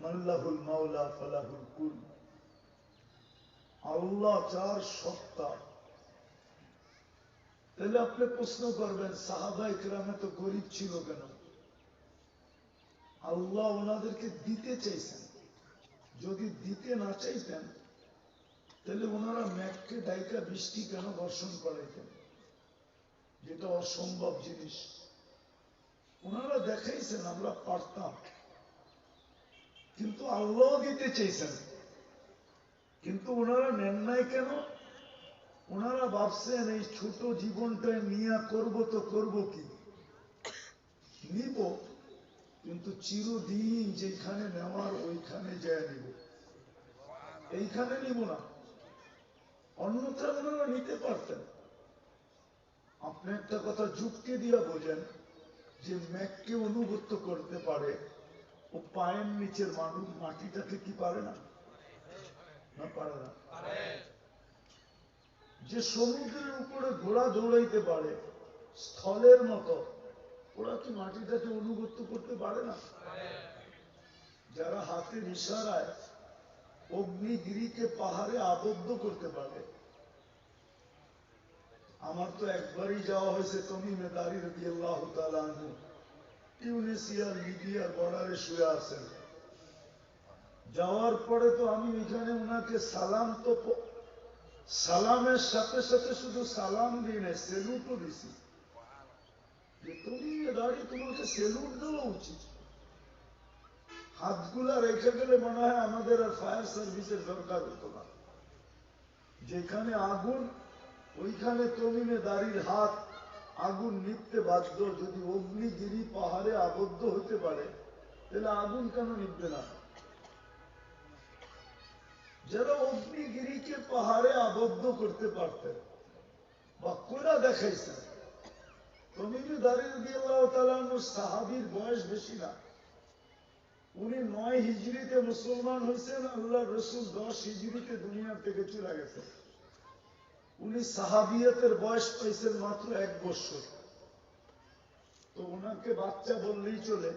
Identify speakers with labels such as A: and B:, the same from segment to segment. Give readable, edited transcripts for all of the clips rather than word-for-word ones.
A: মাল্লাহুল মাওলা ফালাহুল কুল। আল্লাহ যার সত্তা। তাহলে আপনি প্রশ্ন করবেন সাহাবায়ে কেরাম তো গরিব ছিল কেন? আল্লাহ ওনাদেরকে দিতে চাইছেন। যদি দিতে না চাইতেন তাহলে ওনারা মেঘকে ডাইকা বৃষ্টি কেন বর্ষণ করাইতেন, যেটা অসম্ভব জিনিস। ওনারা দেখাইছেন আমরা পারতাম, কিন্তু আল্লাহ দিতে চাইছেন, কিন্তু ওনারা নেন নাই কেন? ওনারা ভাবছেন এই ছোট জীবনটা নিয়ে করব তো করব কি, নিব, কিন্তু চিরদিন যেখানে নেওয়ার ওইখানে যায় নিব, এইখানে নিব না। অন্যথা ওনারা নিতে পারতেন। আপনি একটা কথা যুক্তি দিয়া বোঝেন যে মেঘকে অনুগত করতে পারে, ও পায়ের নিচের মানুষ মাটিটাকে কি পারে না? না পারে না। যে সমুদ্রের উপরে ঘোড়া দৌড়াইতে পারে স্থলের মতো, ওরা কি মাটিটাকে অনুগত করতে পারে না? যারা হাতের ইশারায় অগ্নিগিরিকে পাহাড়ে আবদ্ধ করতে পারে। আমার তো একবারই যাওয়া হয়েছে তমিমে দারি রাদিয়াল্লাহু তাআলা আনহু, টিউনিসিয়ার লিবিয়ার বর্ডারে শুয়ে আছেন। যাওয়ার পরে তো আমি এখানে ওনাকে সালাম, তো সালামের সাথে সাথে শুধু সালাম দিই না, সেলুটও দিছি। যে তুমি দাঁড়িয়ে তোমাকে সেলুট দেওয়া উচিত। হাতগুলা রেখে গেলে মনে হয় আমাদের আর ফায়ার সার্ভিসের দরকার হতো না। যেখানে আগুন ওইখানে তমিমে দাঁড়ির হাত আগুন নিভতে বাধ্য। যদি অগ্নিগিরি পাহাড়ে আবদ্ধ হতে পারে তাহলে আগুন কেন নিভবে না? যারা অগ্নিগিরিকে পাহাড়ে আবদ্ধ করতে পারতেন বা কোরা দেখাইছেন। তমিমে দাঁড়ি রাদিয়াল্লাহু তাআলা আনহু সাহাবীর বয়স বেশি না। উনি 9 হিজরিতে মুসলমান হয়েছেন, আল্লাহ রসুল 10 হিজরিতে দুনিয়া থেকে চলে গেছেন। উনি সাহাবিয়তের বয়স পাইছেন মাত্র 1 বছর। তো ওনাকে বাচ্চা বললেই চলে।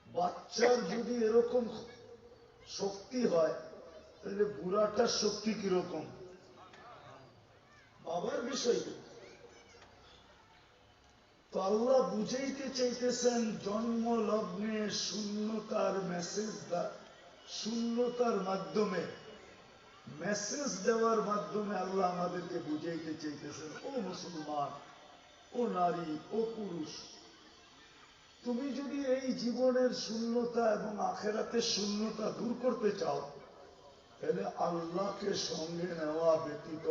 A: বাচ্চার যদি এরকম শক্তি হয় তাহলে বুড়াটার শক্তি কিরকম? বাবার বিষয়। তো আল্লাহ বুঝাইতে চাইতেছেন জন্ম লগ্নে শূন্যতার মেসেজ, শূন্যতার মাধ্যমে মেসেজ দেওয়ার মাধ্যমে আল্লাহ আমাদেরকে বুঝাইতে চাইতেছেন, ও মুসলমান, ও নারী, ও পুরুষ, তুমি যদি এই জীবনের শূন্যতা এবং আখেরাতের শূন্যতা দূর করতে চাও তাহলে আল্লাহকে সঙ্গে নেওয়া ব্যতীত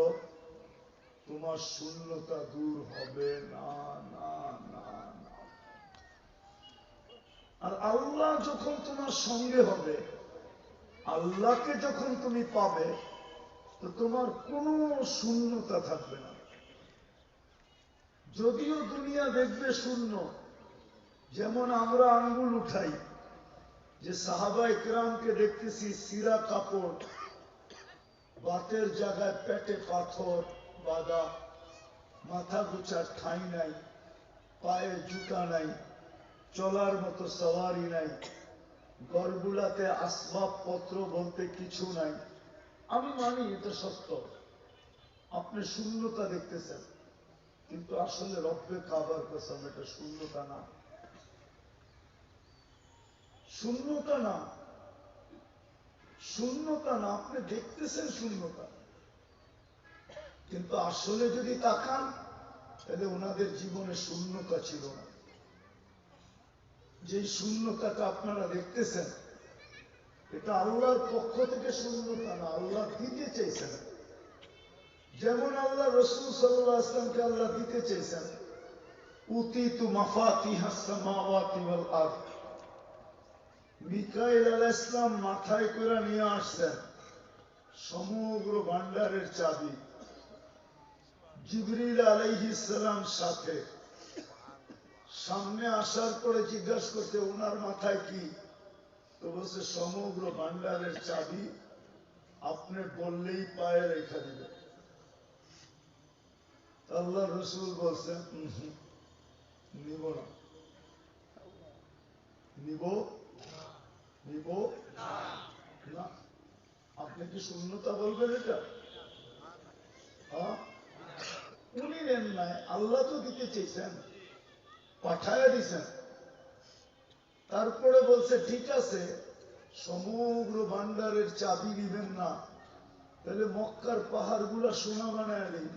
A: তোমার শূন্যতা দূর হবে না, না, না, না। আর আল্লাহ যখন তোমার সঙ্গে হবে, আল্লাহকে যখন তুমি পাবে, তো তোমার কোনো শূন্যতা থাকবে না। যদিও দুনিয়া দেখবে শূন্য, যেমন আমরা আঙ্গুল উঠাই, যে সাহাবায়ে কেরামকে দেখতেছি সিরা কাপড়, বাতের জায়গায় পেটে পাথর বাঁধা, মাথা গুছার ঠাঁই নাই, পায়ে জুতা নাই, চলার মতো সওয়ারি নাই, ঘরগুলাতে আসবাবপত্র বলতে কিছু নাই। আমি মানি এটা সত্য, আপনি শূন্যতা দেখতেছেন, কিন্তু আসলে রব্বে কাবার কসম এটা শূন্যতা না, শূন্যতা না, শূন্যতা না। আপনি দেখতেছেন শূন্যতা, কিন্তু আসলে যদি তাকান তাহলে ওনাদের জীবনে শূন্যতা ছিল না। যে শূন্যতাটা আপনারা দেখতেছেন এটা আল্লাহর পক্ষ থেকে শূন্যতা না, আল্লাহ দিতে চাইছেন। যেমন আল্লাহ রসুল সাল্লাল্লাহু আলাইহি ওয়াসাল্লামকে আল্লাহ দিতে চাইছেন, উতিতু মাফাতিহাস সামাওয়াতি ওয়াল আরদ। মিকাইল আলাইহিস সালাম মাথায় করে নিয়ে আসছেন সমগ্র ভান্ডারের চাবি। জিবরিল আলাইহিস সালাম সাথে। সামনে আসার পরে জিজ্ঞাসা করতে ওনার মাথায় কি? তো বলছে সমগ্র ভান্ডারের চাবি, আপনি বললেই পায়ে রেখা দিবে। আল্লাহ রসুল বলছেন নিব না, নিব নিব না। আপনি কি শূন্যতা বলবেন এটা? হ্যাঁ, উনি নেন নাই, আল্লাহ তো দিতে চেয়েছেন, পাঠায় দিছেন। তারপরে বলছে ঠিক আছে, সমগ্র ভান্ডারের চাবি নিবেন না, তাহলে মক্কার পাহাড় গুলা সোনা বানায় দিন।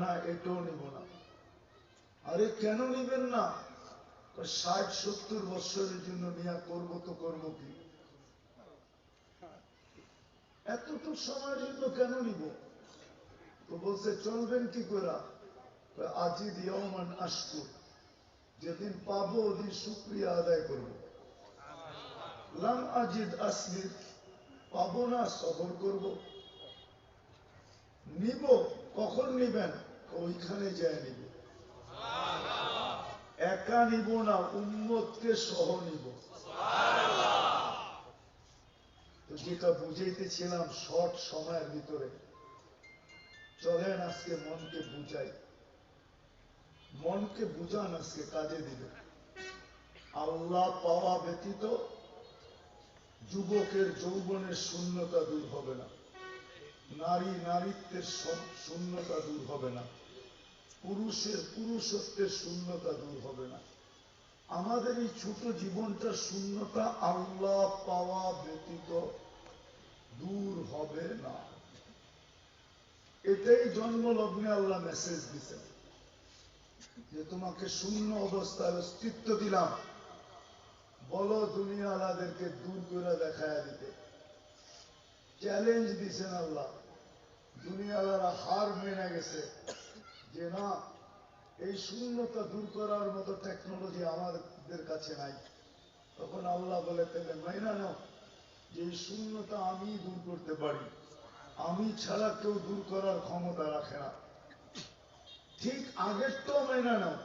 A: না, এটাও নিব না। আরে কেন নিবেন না? 60-70 বছরের জন্য নিয়া করব তো করব কি, এতটুকু সময়ের জন্য কেন নিব? তো বলছে চলবেন কি করে? আজি দিয়মান আসবো, যেদিন পাবো ওদিন শুক্রিয়া আদায় করব। লাম আজিদ আসলির, পাবো না সবর করব। নিব, কখন নিবেন? ওইখানে যায় নিব, একা নিব না, উম্মতকে সহ নিব। তো যেটা বুঝাইতেছিলাম শর্ট সময়ের ভিতরে, চলেন আজকে মনকে বুঝাই। মনকে বুঝান, আজকে কাজে দিবে। আল্লাহ পাওয়া ব্যতীত যুবকের যৌবনের শূন্যতা দূর হবে না, নারী নারীত্বের শূন্যতা দূর হবে না, পুরুষের পুরুষত্বের শূন্যতা দূর হবে না। আমাদের এই ছোট জীবনটার শূন্যতা আল্লাহ পাওয়া ব্যতীত দূর হবে না। এটাই জন্মলগ্নে আল্লাহ মেসেজ দিচ্ছেন যে তোমাকে শূন্য অবস্থায় অস্তিত্ব দিলাম, বলো দুনিয়াওয়ালাদেরকে দূর করে দেখায় দিতে। চ্যালেঞ্জ দিছেন আল্লাহ। দুনিয়াওয়ালারা হার মেনে গেছে যে না, এই শূন্যতা দূর করার মতো টেকনোলজি আমাদের কাছে নাই। তখন আল্লাহ বলে তাহলে মাইনা নাও যে এই শূন্যতা আমি দূর করতে পারি, আমি ছাড়া কেউ দূর করার ক্ষমতা রাখে না। ঠিক আগেরটাও মাইনা নাও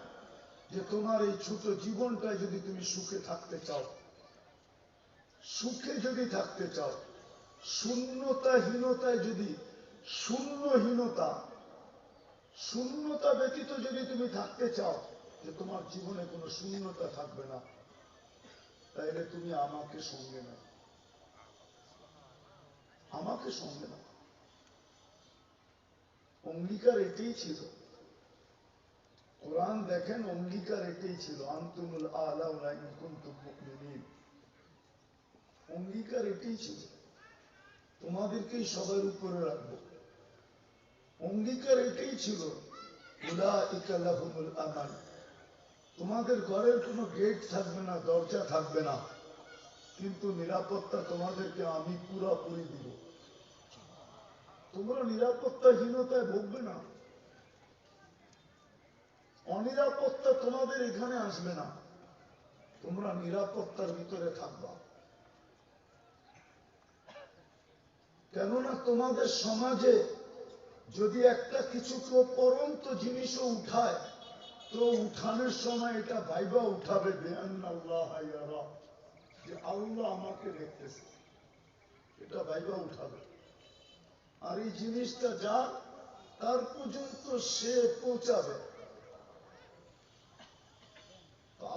A: যে তোমার এই ছোট জীবনটায় যদি তুমি সুখে থাকতে চাও, সুখে যদি থাকতে চাও, শূন্যতাহীনতায় যদি, শূন্যতা ব্যতীত যদি তুমি থাকতে চাও, যে তোমার জীবনে কোনো শূন্যতা থাকবে না, তাইলে তুমি আমাকে সঙ্গে নাও, আমাকে সঙ্গে নাও। অঙ্গীকার এটাই ছিল। কোরআন দেখেন, অঙ্গীকার এটাই ছিল, আনতুমুল আ'লাউনা ইন কুনতুম মুমিনিন। অঙ্গীকার এটাই ছিল, তোমাদেরকেই সবার উপরে রাখবো। অঙ্গীকার এটাই ছিল, উলাইকা লাহুমুল আমান, তোমাদের ঘরের কোনো গেট থাকবে না, দরজা থাকবে না, কিন্তু নিরাপত্তা তোমাদেরকে আমি পুরাপুরি দিব। তোমরা নিরাপত্তাহীনতায় ভুগবে না, অনিরাপত্তা তোমাদের এখানে আসবে না, তোমরা নিরাপত্তার ভিতরে থাকবা। কেননা তোমাদের সমাজে যদি একটা কিছু কেউ পরন্ত জিনিসও উঠায়, তো উঠানোর সময় এটা ভাইবা উঠাবে যে আল্লাহ আমাকে দেখতেছে, এটা ভাইবা উঠাবে। আর এই জিনিসটা যা তার পর্যন্ত সে পৌঁছাবে।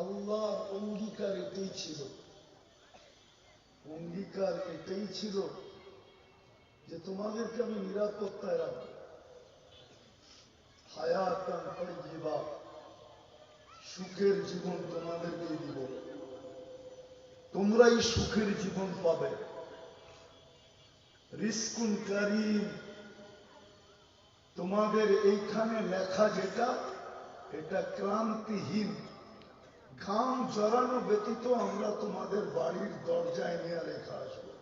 A: আল্লাহর অঙ্গীকার এটাই ছিল, অঙ্গীকার এটাই ছিল যে তোমাদেরকে আমি নিরাপত্তায় রাখবো। হায়াতান তাইয়্যিবা, সুখের জীবন তোমাদেরকে দিব, তোমরাই সুখের জীবন পাবে। রিজকুন কারীম, তোমাদের এইখানে লেখা যেটা, এটা ক্লান্তিহীন, ঘাম জড়ানো ব্যতীত আমরা তোমাদের বাড়ির দরজায় নিয়ে রেখা আসবো।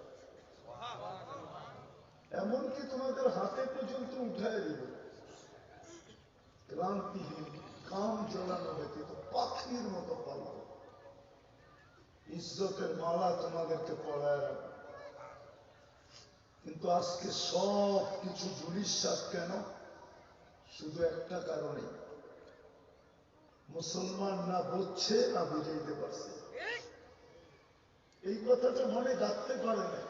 A: এমনকি তোমাদের হাতে পর্যন্ত উঠায় দিব। ক্লান্তিহীন, ঘাম জড়ানো ব্যতীত পাখির মতো পালব। ইজ্জতের মালা তোমাদেরকে পড়ায় রাখবো। কিন্তু আজকে সব কিছু ধুলিস্যাৎ কেন? শুধু একটা কারণে, মুসলমান না বুঝছে, না বুঝাইতে পারছে। এই কথাটা মনে গাঁথতে পারে না,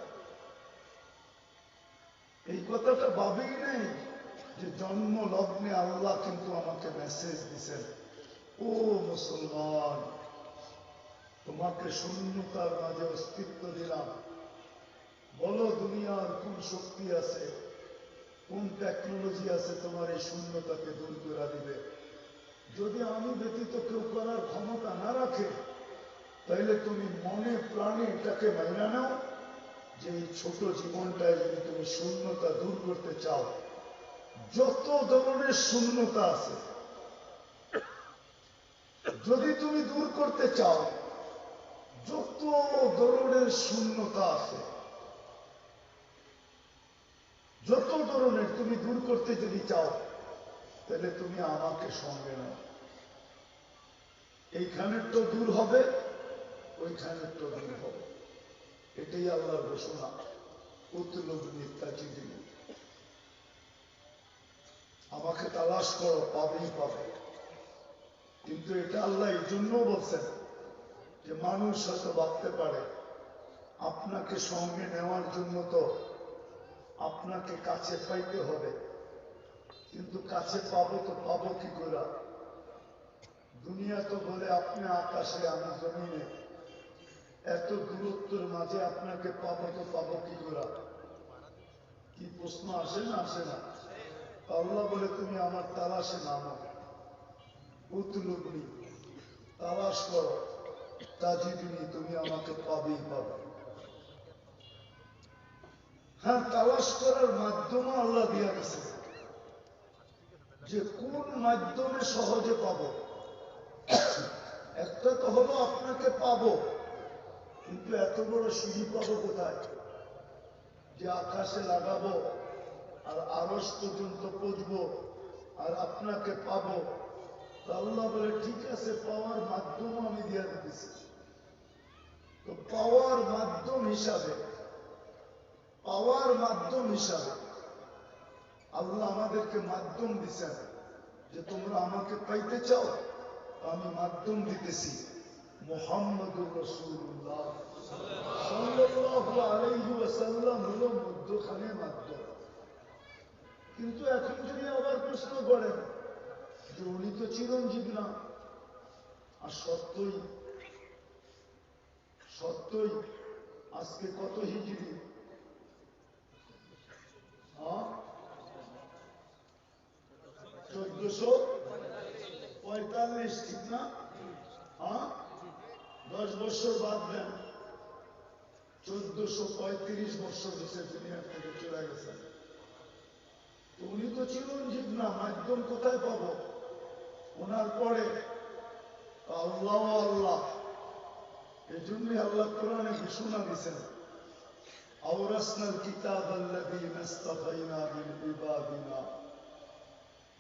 A: এই কথাটা ভাবেই নেই যে জন্ম লগ্নে আল্লাহ কিন্তু আমাকে মেসেজ দিছেন, ও মুসলমান, তোমাকে শূন্যতার মাঝে অস্তিত্ব দিলাম। বলো দুনিয়ার কোন শক্তি আছে, কোন টেকনোলজি আছে তোমার এই শূন্যতাকে দূর করে দিবে? যদি আমি ব্যতীত কেউ করার ক্ষমতা না রাখে, তাইলে তুমি মনে প্রাণে এটাকে মাইনা নাও যে এই ছোট জীবনটায় যদি তুমি শূন্যতা দূর করতে চাও, যত ধরনের শূন্যতা আছে যদি তুমি দূর করতে চাও, যত ধরনের শূন্যতা আছে যত ধরনের তুমি দূর করতে যদি চাও, তাহলে তুমি আমাকে সঙ্গে নাও। এইখানের তো দূর হবে, ওইখানের তো দূর হবে। এটাই আল্লাহর ঘোষণা। আমাকে তালাশ করো, পাবেই পাবে। কিন্তু এটা আল্লাহ এই জন্য বলছেন যে মানুষ হয়তো ভাবতে পারে আপনাকে সঙ্গে নেওয়ার জন্য তো আপনাকে কাছে পাইতে হবে, কিন্তু কাছে পাবো তো পাবো কি করে? দুনিয়া তো বলে আপনি আকাশে আমি জমিনে, এত দূরত্বের মাঝে আপনাকে পাবো তো পাবো কি করে? কি প্রশ্ন আসে না আসে না? আল্লাহ বলে তুমি আমার তালাশে নামো, উতলুবনি, তালাশ করো, তাজিদিনী, তুমি আমাকে পাবেই পাবে। হ্যাঁ, তালাশ করার মাধ্যম আল্লাহ দিয়া গেছে যে কোন মাধ্যমে সহজে পাবো। একটা তো হলো আপনাকে পাবো, কিন্তু এত বড় সিঁড়ি পাবো কোথায় যে আকাশে লাগাবো আর আরশ পর্যন্ত পৌঁছবো আর আপনাকে পাবো? আল্লাহ বলে ঠিক আছে, পাওয়ার মাধ্যম আমি দিয়ে দিতেছি। তো পাওয়ার মাধ্যম হিসাবে আল্লাহ আমাদেরকে মাধ্যম দিচ্ছেন যে তোমরা আমাকে পাইতে চাও, আমি মাধ্যম দিতেছি। মুহাম্মদুর রাসূলুল্লাহ সাল্লাল্লাহু আলাইহি ওয়াসাল্লাম হলো মধ্যখানে মাধ্যম। কিন্তু এখন যদি আবার প্রশ্ন করেন যে উনি তো চিরঞ্জীব না, আর সত্যই আজকে কত হিজরি? 1445, ঠিক না? 10 বছর বাদ দেন, 1435 বছর হচ্ছে দুনিয়ার থেকে চলে গেছেন। উনি তো চিরঞ্জীব না, মাধ্যম কোথায় পাবো? ওনার পরে আল্লাহ আল্লাহ। এই জন্যই আল্লাহ কোরআনে ঘোষণা দিয়েছেন, আওরাসনাল কিতাবাল্লাযীনা ইসতাফাইনা মিন ইবাদিনা।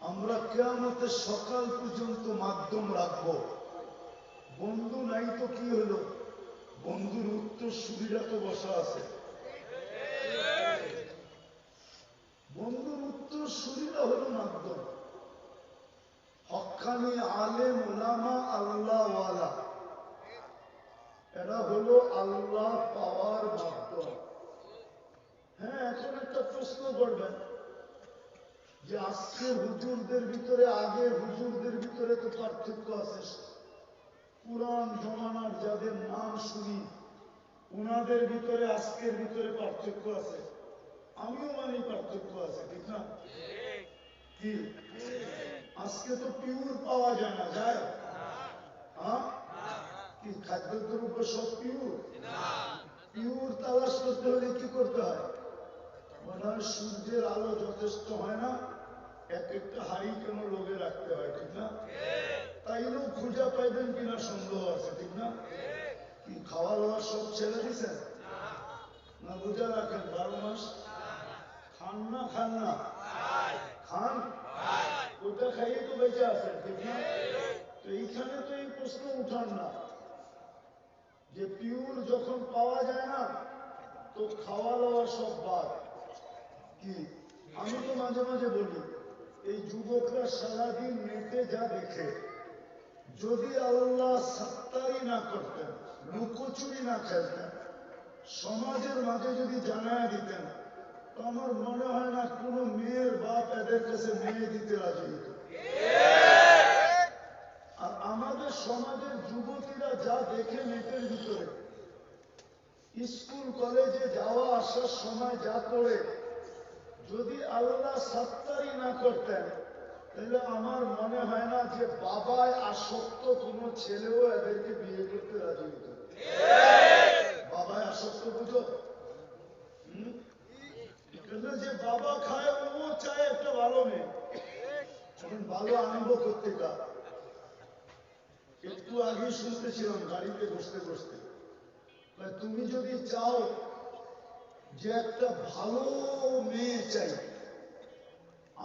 A: আমরা কিয়ামতের সকাল পর্যন্ত মাধ্যম রাখবো। বন্ধু নাই তো কি হলো? বন্ধুর উত্তরসূরিরা তো বসা আছে। বন্ধুর উত্তরসূরিরা হলো মাধ্যম। হক্কানি আলেম ওলামা আল্লাহওয়ালা, এরা হলো আল্লাহ পাওয়ার মাধ্যম। হ্যাঁ, এখন একটা প্রশ্ন করবেন যে আজকের হুজুরদের ভিতরে আগের হুজুরদের ভিতরে তো পার্থক্য আছে। পুরান জমানার যাদের নাম শুনি ওনাদের ভিতরে আজকের ভিতরে পার্থক্য আছে। আমিও মানি পার্থক্য আছে, ঠিক না? কি আজকে তো পিওর পাওয়া যায় না, যায়? হ্যাঁ, কি খাদ্যদ্রব্য সব পিওর? পিওর তালাশ করতে হলে কি করতে হয়? মনে হয় সূর্যের আলো যথেষ্ট হয় না, এক একটা হাড়ি কেন লোভে রাখতে হয়, ঠিক না? তাইলেও খুঁজা পাইবেন কিনা সন্দেহ আছে, ঠিক না? কি খাওয়া দাওয়া সব ছেড়ে দিচ্ছেন না রোজা রাখেন 12 মাস? খান না খান না? খান, ওটা খাইয়ে তো বেঁচে আছেন, ঠিক না? তো এইখানে তো এই প্রশ্ন উঠান না যে পিওর যখন পাওয়া যায় না তো খাওয়া দাওয়া সব বাদ। কি আমি তো মাঝে মাঝে বলি, এই যুবকরা সারাদিন নেটে যা দেখে, যদি আল্লাহ সাত্তারি না করতেন, লুকোচুরি না খেলতেন, সমাজের মাঝে যদি জানায় দিতেন, তো আমার মনে হয় না কোনো মেয়ের বাপ এদের কাছে মেয়ে দিতে রাজি হতো। আর আমাদের সমাজের যুবতীরা যা দেখে নেটের ভিতরে, স্কুল কলেজে যাওয়া আসার সময় যা করে, যদি আল্লাহ সাত্তারি না করতেন তাহলে আমার মনে হয় না যে বাবায় আসক্ত কোনো ছেলেও এদেরকে বিয়ে করতে রাজি হতো। বাবায় আসক্ত বুঝো, যে বাবা খায় ও চায় একটা ভালো মেয়ে, এখন ভালো আনবো করতে গা। একটু আগে শুনতেছিলাম গাড়িতে বসতে বসতে, তুমি যদি চাও যে একটা ভালো মেয়ে চাই,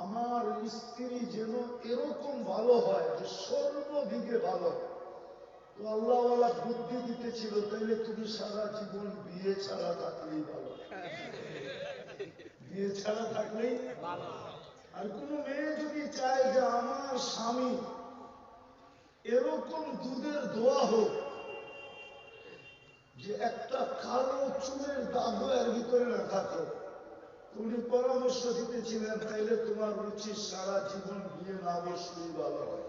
A: আমার স্ত্রী যেন এরকম ভালো হয় যে সর্বদিকে ভালো, তো আল্লাহওয়ালা বুদ্ধি দিতেছিল, তাইলে তুমি সারা জীবন বিয়ে ছাড়া থাকলেই ভালো, বিয়ে ছাড়া থাকলেই ভালো। আর কোন মেয়ে যদি চায় যে আমার স্বামী এরকম দুধের দোয়া হোক যে একটা কালো চুলের দাগও এর ভিতরে না থাকো, উনি পরামর্শ দিতেছিলেন তাইলে তোমার উচিত সারা জীবন বিয়ে না বসলেই ভালো হয়।